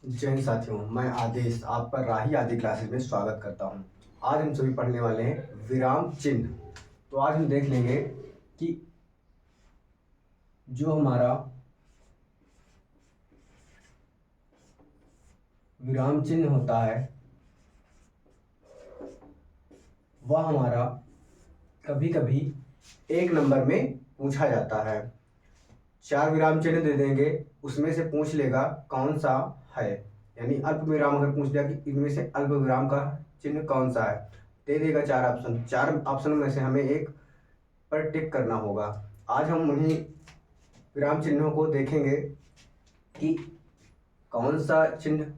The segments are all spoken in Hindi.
जय हिंद साथियों, मैं आदेश आपका राही आदि क्लासेस में स्वागत करता हूं। आज हम सभी पढ़ने वाले हैं विराम चिन्ह। तो आज हम देख लेंगे कि जो हमारा विराम चिन्ह होता है वह हमारा कभी कभी एक नंबर में पूछा जाता है। 4 विराम चिन्ह दे देंगे, उसमें से पूछ लेगा कौन सा है, यानी अल्प विराम अगर पूछ लिया कि इनमें से अल्प विराम का चिन्ह कौन सा है, दे देगा 4 ऑप्शन। 4 ऑप्शन में से हमें एक पर टिक करना होगा। आज हम उन्हीं विराम चिन्हों को देखेंगे कि कौन सा चिन्ह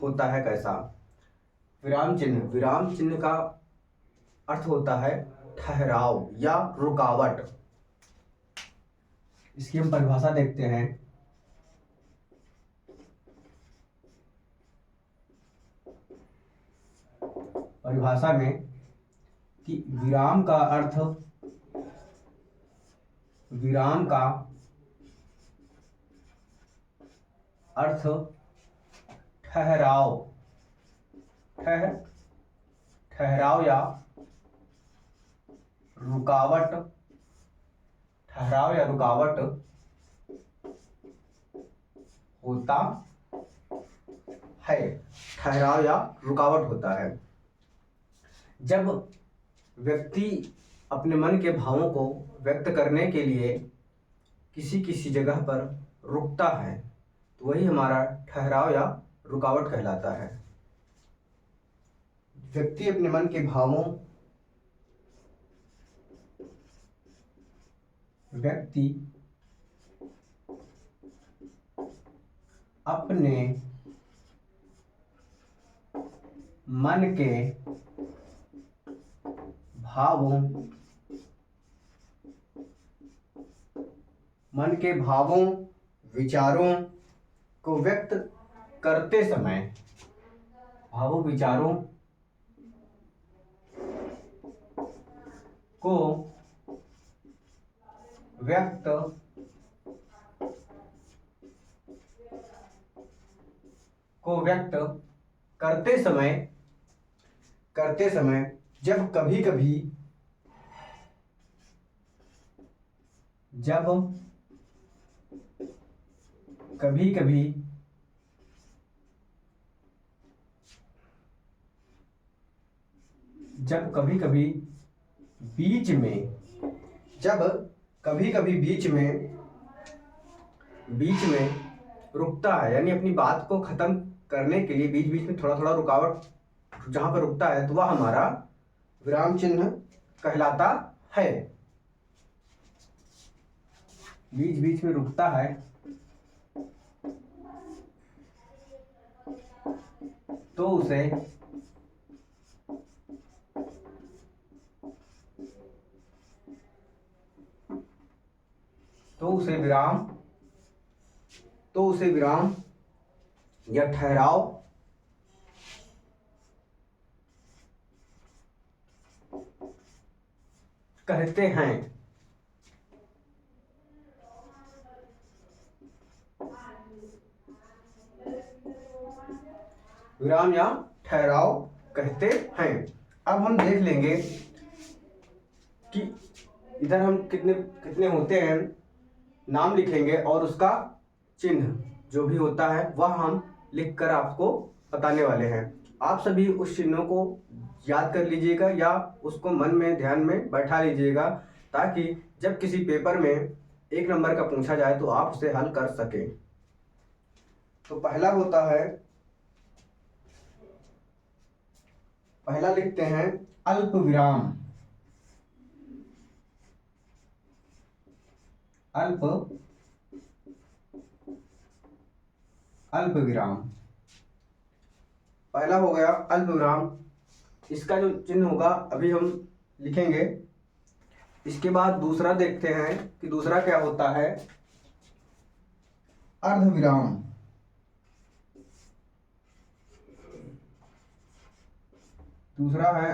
होता है कैसा। विराम चिन्ह का अर्थ होता है ठहराव या रुकावट। इसकी हम परिभाषा देखते हैं। परिभाषा में कि विराम का अर्थ ठहराव ठहराव या रुकावट होता है। ठहराव या रुकावट होता है जब व्यक्ति अपने मन के भावों को व्यक्त करने के लिए किसी जगह पर रुकता है, तो वही हमारा ठहराव या रुकावट कहलाता है। व्यक्ति अपने मन के भावों व्यक्ति अपने मन के भावों विचारों को व्यक्त करते समय भावों विचारों को व्यक्त करते समय जब कभी कभी बीच में रुकता है, यानी अपनी बात को खत्म करने के लिए बीच बीच में थोड़ा थोड़ा रुकावट जहां पर रुकता है, तो वह हमारा विराम चिन्ह कहलाता है। बीच बीच में रुकता है तो उसे विराम या ठहराव कहते हैं। विराम या ठहराव कहते हैं। अब हम देख लेंगे कि इधर हम कितने होते हैं, नाम लिखेंगे और उसका चिन्ह जो भी होता है वह हम लिखकर आपको बताने वाले हैं। आप सभी उस चिन्हों को याद कर लीजिएगा या उसको मन में ध्यान में बैठा लीजिएगा, ताकि जब किसी पेपर में 1 नंबर का पूछा जाए तो आप उसे हल कर सकें। तो पहला लिखते हैं अल्प विराम। अल्प विराम पहला हो गया अल्प विराम। इसका जो चिन्ह होगा अभी हम लिखेंगे। इसके बाद दूसरा देखते हैं कि दूसरा क्या होता है, अर्ध विराम। दूसरा है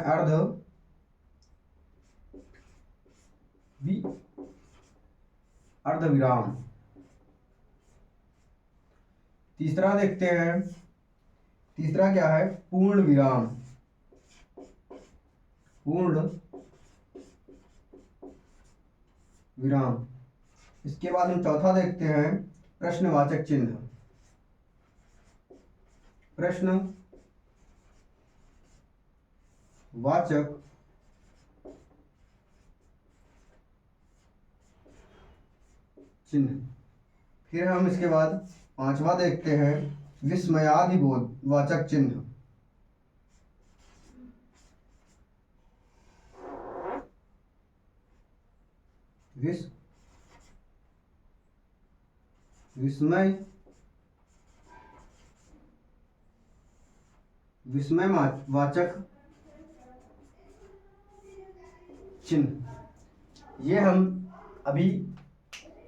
अर्ध विराम। तीसरा देखते हैं, तीसरा क्या है, पूर्ण विराम। पूर्ण विराम। इसके बाद हम चौथा देखते हैं, प्रश्नवाचक चिन्ह। प्रश्नवाचक चिन्ह। फिर हम इसके बाद पांचवा देखते हैं, विस्मयादिबोधवाचक चिन्ह। विस्मयवाचक चिन्ह। ये हम अभी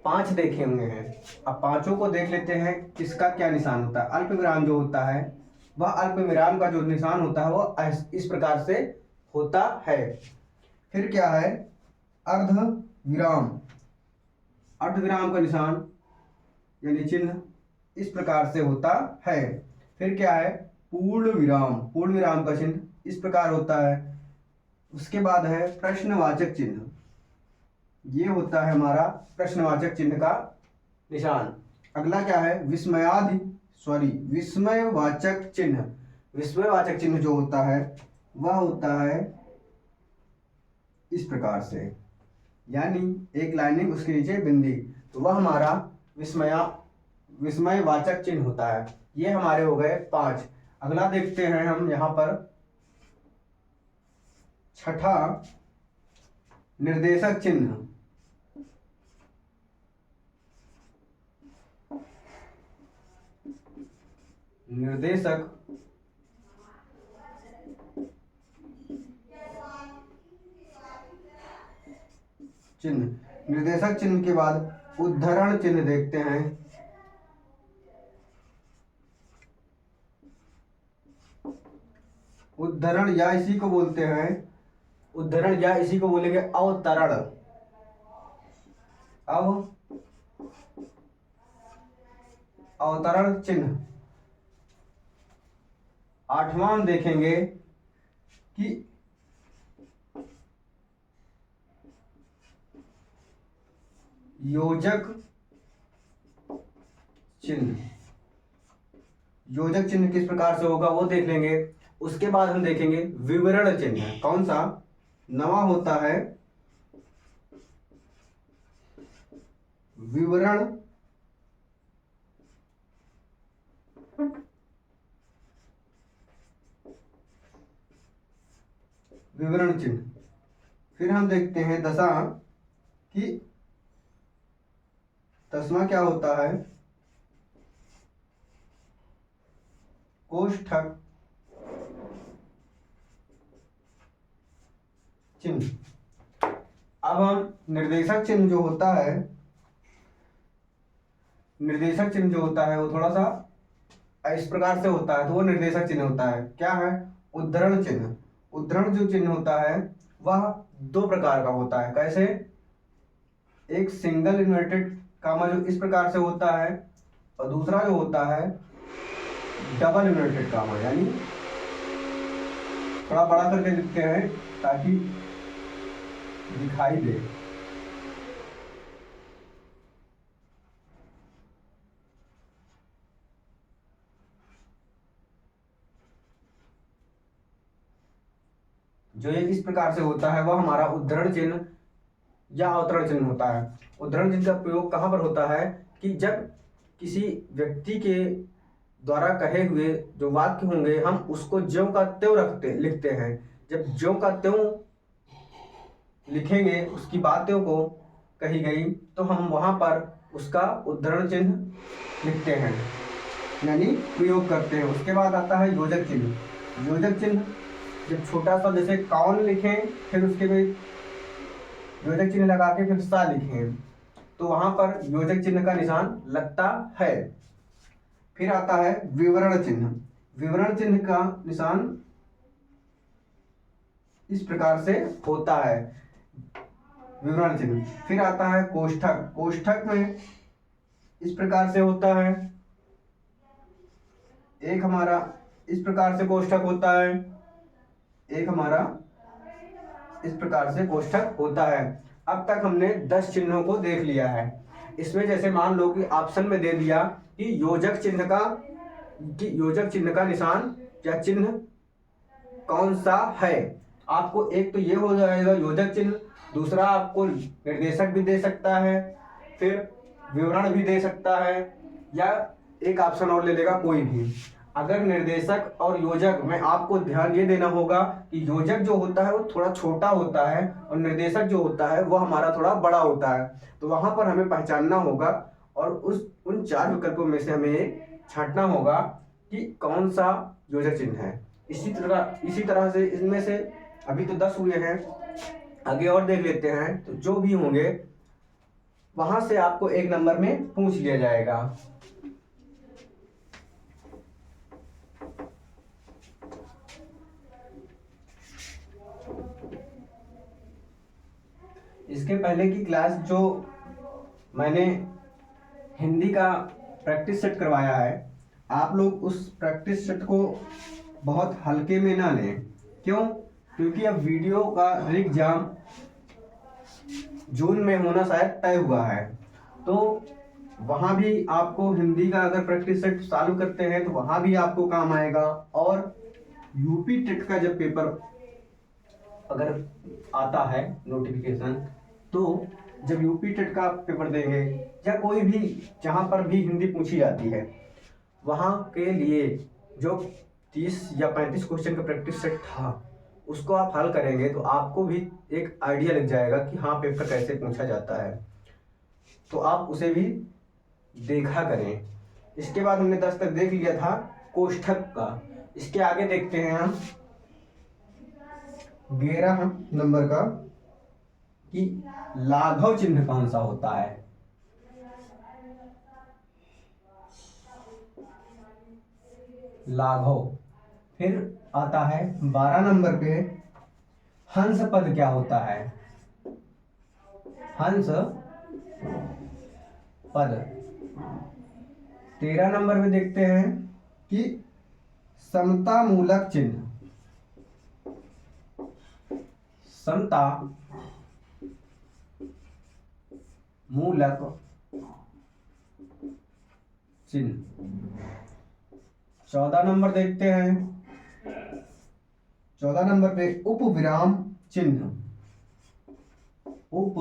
5 देखे हुए हैं। अब पांचों को देख लेते हैं किसका क्या निशान होता है। अल्प विराम जो होता है, वह अल्प विराम का जो निशान होता है वो इस प्रकार से होता है। फिर क्या है, अर्ध विराम। अर्ध विराम का निशान यानी चिन्ह इस प्रकार से होता है। फिर क्या है, पूर्ण विराम। पूर्ण विराम का चिन्ह इस प्रकार होता है। उसके बाद है प्रश्नवाचक चिन्ह। ये होता है हमारा प्रश्नवाचक चिन्ह का निशान। अगला क्या है, विस्मयवाचक चिन्ह। विस्मयवाचक चिन्ह जो होता है वह होता है इस प्रकार से, यानी एक लाइनिंग उसके नीचे बिंदी, तो वह हमारा विस्मयवाचक चिन्ह होता है। ये हमारे हो गए 5। अगला देखते हैं हम यहाँ पर, छठा निर्देशक चिन्ह। निर्देशक चिन्ह। निर्देशक चिन्ह के बाद उद्धरण चिन्ह देखते हैं। उद्धरण या इसी को बोलते हैं, उद्धरण या इसी को बोलेंगे अवतरण। अवतरण चिन्ह। आठवां हम देखेंगे कि योजक चिन्ह। योजक चिन्ह किस प्रकार से होगा वो देख लेंगे। उसके बाद हम देखेंगे विवरण चिन्ह। कौन सा नवा होता है, विवरण विवरण चिन्ह। फिर हम देखते हैं दशा कि दसवां क्या होता है, कोष्ठक चिन्ह। अब हम निर्देशक चिन्ह जो होता है, निर्देशक चिन्ह जो होता है वो थोड़ा सा इस प्रकार से होता है, तो वो निर्देशक चिन्ह होता है। क्या है, उद्धरण चिन्ह। उद्धरण जो चिन्ह होता है वह 2 प्रकार का होता है। कैसे, एक सिंगल इन्वर्टेड कामा जो इस प्रकार से होता है, और दूसरा जो होता है डबल इन्वर्टेड कामा, यानी थोड़ा बड़ा करके लिखते हैं ताकि दिखाई दे। जो ये इस प्रकार से होता है वह हमारा उद्धरण चिन्ह या अवतरण चिन्ह होता है। उद्धरण चिन्ह का प्रयोग कहाँ पर होता है कि जब किसी व्यक्ति के द्वारा कहे हुए जो वाक्य होंगे हम उसको ज्यों का त्यों लिखते हैं। जब ज्यों का त्यों लिखेंगे, उसकी बातों को कही गई, तो हम वहां पर उसका उद्धरण चिन्ह लिखते हैं, यानी प्रयोग करते हैं। उसके बाद आता है योजक चिन्ह। योजक चिन्ह जब छोटा सा जैसे कौन लिखें, फिर उसके बाद योजक चिन्ह लगा के फिर सा लिखें, तो वहां पर योजक चिन्ह का निशान लगता है। फिर आता है विवरण चिन्ह। विवरण चिन्ह का निशान इस प्रकार से होता है, विवरण चिन्ह। फिर आता है कोष्ठक। कोष्ठक में इस प्रकार से होता है, एक हमारा इस प्रकार से कोष्ठक होता है, एक हमारा इस प्रकार से कोष्ठक होता है। अब तक हमने 10 चिन्हों को देख लिया है। इसमें जैसे मान लो कि ऑप्शन में दे दिया कि योजक चिन्ह का निशान या चिन्ह कौन सा है। आपको एक तो ये हो जाएगा योजक चिन्ह, दूसरा आपको निर्देशक भी दे सकता है, फिर विवरण भी दे सकता है, या एक ऑप्शन और ले लेगा कोई भी। अगर निर्देशक और योजक में आपको ध्यान ये देना होगा कि योजक जो होता है वो थोड़ा छोटा होता है और निर्देशक जो होता है वो हमारा थोड़ा बड़ा होता है। तो वहां पर हमें पहचानना होगा और उन 4 विकल्पों में से हमें छांटना होगा कि कौन सा योजक चिन्ह है। इसी तरह से इनमें से अभी तो 10 हुए हैं, आगे और देख लेते हैं। तो जो भी होंगे वहां से आपको 1 नंबर में पूछ लिया जाएगा। इसके पहले की क्लास जो मैंने हिंदी का प्रैक्टिस सेट करवाया है, आप लोग उस प्रैक्टिस सेट को बहुत हल्के में ना लें। क्यों? क्योंकि अब वीडियो का एग्जाम जून में होना शायद तय हुआ है, तो वहाँ भी आपको हिंदी का अगर प्रैक्टिस सेट चालू करते हैं तो वहाँ भी आपको काम आएगा। और यूपी टेट का जब पेपर अगर आता है नोटिफिकेशन, तो जब यूपी टेट का पेपर देंगे या कोई भी जहाँ पर भी हिंदी पूछी जाती है, वहाँ के लिए जो 30 या 35 क्वेश्चन का प्रैक्टिस सेट था उसको आप हल करेंगे तो आपको भी एक आइडिया लग जाएगा कि हाँ पेपर कैसे पूछा जाता है, तो आप उसे भी देखा करें। इसके बाद हमने 10 तक देख लिया था कोष्ठक का। इसके आगे देखते हैं हम 11 नंबर का कि लाघव चिन्ह कौन सा होता है। लाघव। फिर आता है 12 नंबर पे हंस पद क्या होता है। हंस पद। 13 नंबर में देखते हैं कि समता मूलक चिन्ह। समता मूलक चिन्ह। 14 नंबर देखते हैं। 14 नंबर पे उप विराम चिन्ह। उप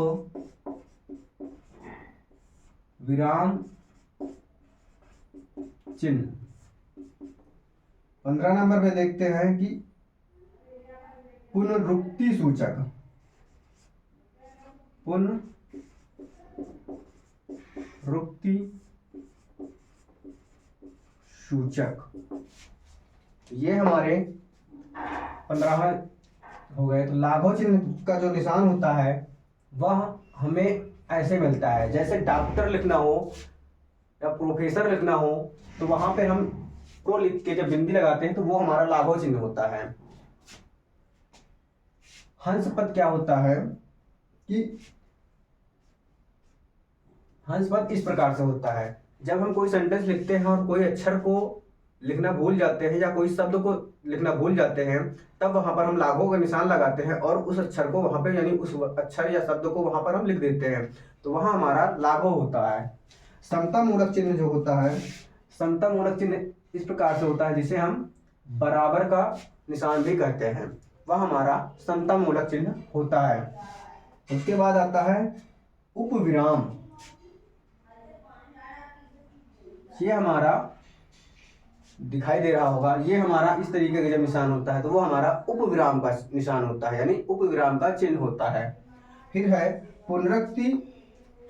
विराम चिन्ह। 15 नंबर पे देखते हैं कि पुनरुक्ति सूचक। पुनरुक्ति सूचक। ये हमारे 15 हो गए। तो लाघव चिन्ह का जो निशान होता है वह हमें ऐसे मिलता है, जैसे डॉक्टर लिखना हो या प्रोफेसर लिखना हो तो वहां पे हम प्रो लिख के जब बिंदी लगाते हैं तो वो हमारा लाघव चिन्ह होता है। हंस पद क्या होता है कि हंस पद इस प्रकार से होता है, जब हम कोई सेंटेंस लिखते हैं और कोई अक्षर को लिखना भूल जाते हैं या कोई शब्द को लिखना भूल जाते हैं, तब वहां पर हम लाघव का निशान लगाते हैं और उस अक्षर को वहां पे यानी उस अक्षर या शब्द को वहां पर हम लिख देते हैं, तो वहां हमारा लाघव होता है। समता मूलक चिन्ह जो होता है, समता मूलक चिन्ह इस प्रकार से होता है जिसे हम बराबर का निशान भी कहते हैं, वह हमारा समता मूलक चिन्ह होता है। उसके बाद आता है उपविराम। ये हमारा दिखाई दे रहा होगा, ये हमारा इस तरीके का जब निशान होता है तो वो हमारा उपविराम का निशान होता है, यानी उपविराम का चिन्ह होता है। फिर है पुनरुक्ति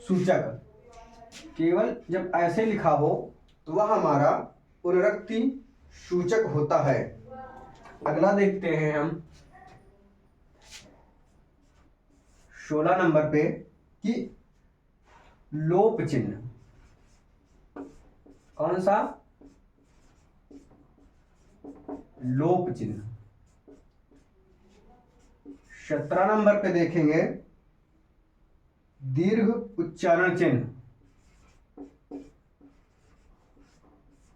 सूचक। केवल जब ऐसे लिखा हो तो वह हमारा पुनरुक्ति सूचक होता है। अगला देखते हैं हम 16 नंबर पे कि लोप चिन्ह। कौन सा? लोप चिन्ह। 17 नंबर पे देखेंगे दीर्घ उच्चारण चिन्ह।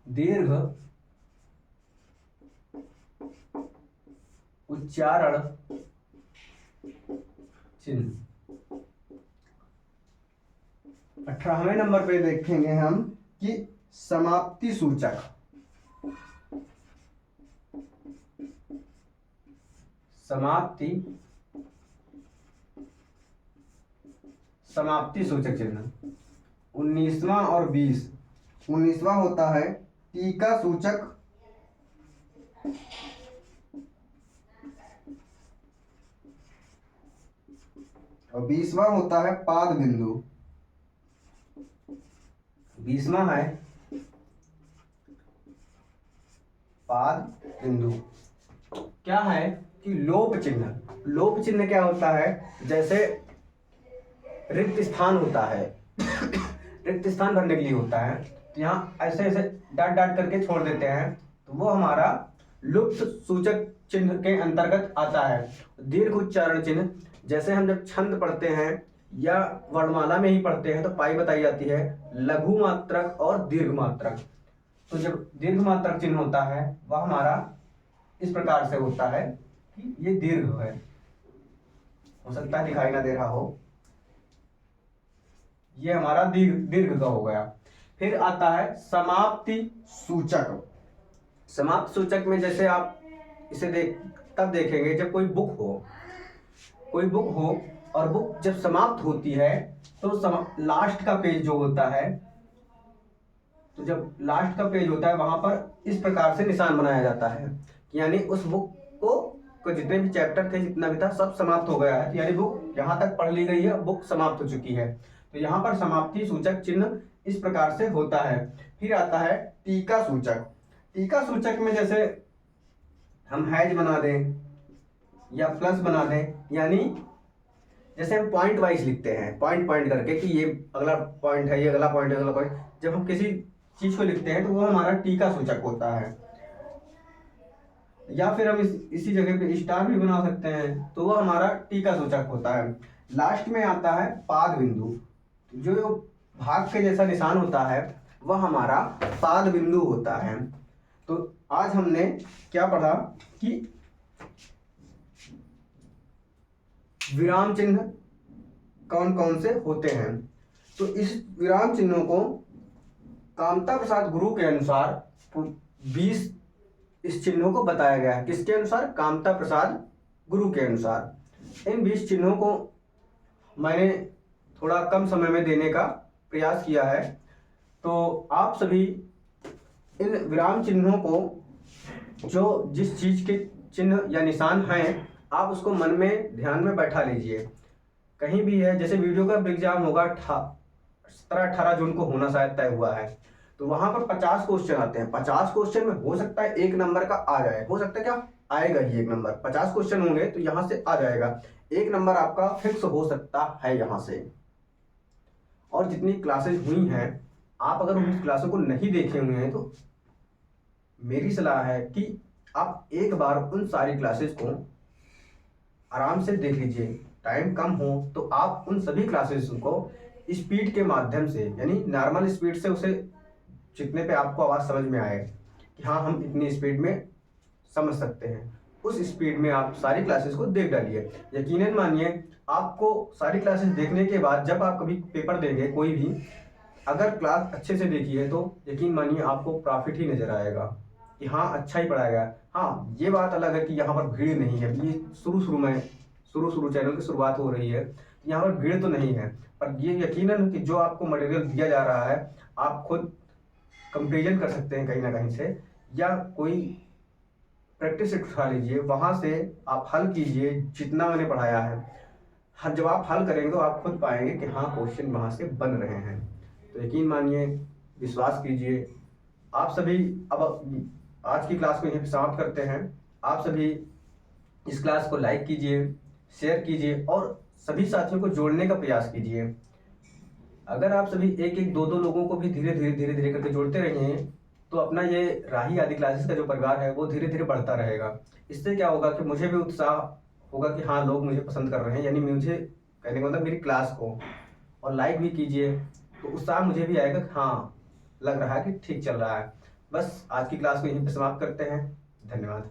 दीर्घ उच्चारण चिन्ह। 18वें नंबर पे देखेंगे हम कि समाप्ति सूचक। समाप्ति सूचक चिन्ह 19वां और 20। 19वां होता है टीका सूचक और 20वां होता है पाद बिंदु। 20वां है पाद बिंदु। क्या है कि लोप चिन्ह। लोप चिन्ह क्या होता है, जैसे रिक्त स्थान होता है रिक्त स्थान भरने के लिए होता है, तो यहाँ ऐसे ऐसे डाट डाट करके छोड़ देते हैं, तो वो हमारा लुप्त सूचक चिन्ह के अंतर्गत आता है। दीर्घ उच्चारण चिन्ह, जैसे हम जब छंद पढ़ते हैं या वर्णमाला में ही पढ़ते हैं तो पाई बताई जाती है लघु मात्रक और दीर्घ मात्रक। तो जब दीर्घ मात्रक चिन्ह होता है वह हमारा इस प्रकार से होता है कि ये दीर्घ है, हो सकता है दिखाई ना दे रहा हो, ये हमारा दीर्घ का हो गया। फिर आता है समाप्ति सूचक। समाप्ति सूचक में जैसे आप इसे तब देखेंगे जब कोई बुक हो और बुक जब समाप्त होती है तो लास्ट का पेज जो होता है, तो जब लास्ट का पेज होता है वहां पर इस प्रकार से निशान बनाया जाता है कि यानी उस बुक को जितने भी चैप्टर थे, जितना भी था, सब समाप्त हो गया है, यानी बुक यहाँ तक पढ़ ली गई है, बुक समाप्त हो चुकी है। तो यहाँ पर समाप्ति सूचक चिन्ह इस प्रकार से होता है। फिर आता है टीका सूचक। टीका सूचक में जैसे हम हैज बना दें या प्लस बना दें, यानी जैसे हम पॉइंट वाइज लिखते हैं, पॉइंट पॉइंट करके कि ये अगला पॉइंट है, ये अगला पॉइंट है, अगला पॉइंट, जब हम किसी चीज को लिखते हैं तो वो हमारा टीका सूचक होता है। या फिर हम इसी जगह पे स्टार भी बना सकते हैं, तो वह हमारा टीका सूचक होता है। लास्ट में आता है पाद बिंदु। जो भाग के जैसा निशान होता है वह हमारा पाद बिंदु होता है। तो आज हमने क्या पढ़ा कि विराम चिन्ह कौन कौन से होते हैं। तो इस विराम चिन्हों को कामता प्रसाद गुरु के अनुसार 20 इस चिन्हों को बताया गया है। किसके अनुसार? कामता प्रसाद गुरु के अनुसार। इन 20 चिन्हों को मैंने थोड़ा कम समय में देने का प्रयास किया है। तो आप सभी इन विराम चिन्हों को, जो जिस चीज के चिन्ह या निशान हैं, आप उसको मन में ध्यान में बैठा लीजिए। कहीं भी है, जैसे वीडियो का एग्जाम होगा 17-18 जून को होना शायद तय हुआ है, तो वहां पर 50 क्वेश्चन आते हैं। 50 क्वेश्चन में हो सकता है 1 नंबर का आ जाए, हो सकता है क्या आएगा ही 1 नंबर। 50 क्वेश्चन होंगे तो यहाँ से आ जाएगा 1 नंबर, आपका फिक्स हो सकता है यहाँ से। और जितनी क्लासेज हुई हैं, आप अगर उन क्लासों को नहीं देखे हुए हैं तो मेरी सलाह है कि आप एक बार उन सारी क्लासेस को आराम से देख लीजिए। टाइम कम हो तो आप उन सभी क्लासेस को स्पीड के माध्यम से, यानी नॉर्मल स्पीड से, उसे जितने पे आपको आवाज़ समझ में आए कि हाँ हम इतनी स्पीड में समझ सकते हैं, उस स्पीड में आप सारी क्लासेस को देख डालिए। यकीनन मानिए, आपको सारी क्लासेस देखने के बाद जब आप कभी पेपर देंगे कोई भी, अगर क्लास अच्छे से देखी है तो यकीन मानिए आपको प्रॉफिट ही नजर आएगा कि हाँ अच्छा ही पढ़ाया गया। हाँ, ये बात अलग है कि यहाँ पर भीड़ नहीं है। ये शुरू चैनल की शुरुआत हो रही है, यहाँ पर भीड़ तो नहीं है, पर ये यकीनन कि जो आपको मटेरियल दिया जा रहा है आप खुद कंपेरिजन कर सकते हैं कहीं ना कहीं से, या कोई प्रैक्टिस उठा लीजिए, वहाँ से आप हल कीजिए जितना मैंने पढ़ाया है। जब आप हल करेंगे तो आप खुद पाएंगे कि हाँ क्वेश्चन वहाँ से बन रहे हैं। तो यकीन मानिए, विश्वास कीजिए। आप सभी अब आज की क्लास को यहीं पे समाप्त करते हैं। आप सभी इस क्लास को लाइक कीजिए, शेयर कीजिए और सभी साथियों को जोड़ने का प्रयास कीजिए। अगर आप सभी एक एक 2-2 लोगों को भी धीरे धीरे करके जोड़ते रहेंगे तो अपना ये राही आदि क्लासेस का जो परिवार है वो धीरे धीरे बढ़ता रहेगा। इससे क्या होगा कि मुझे भी उत्साह होगा कि हाँ लोग मुझे पसंद कर रहे हैं, यानी मुझे कहने का मतलब मेरी क्लास को, और लाइक भी कीजिए तो उत्साह मुझे भी आएगा कि हाँ लग रहा है कि ठीक चल रहा है। बस आज की क्लास को यहीं पर समाप्त करते हैं। धन्यवाद।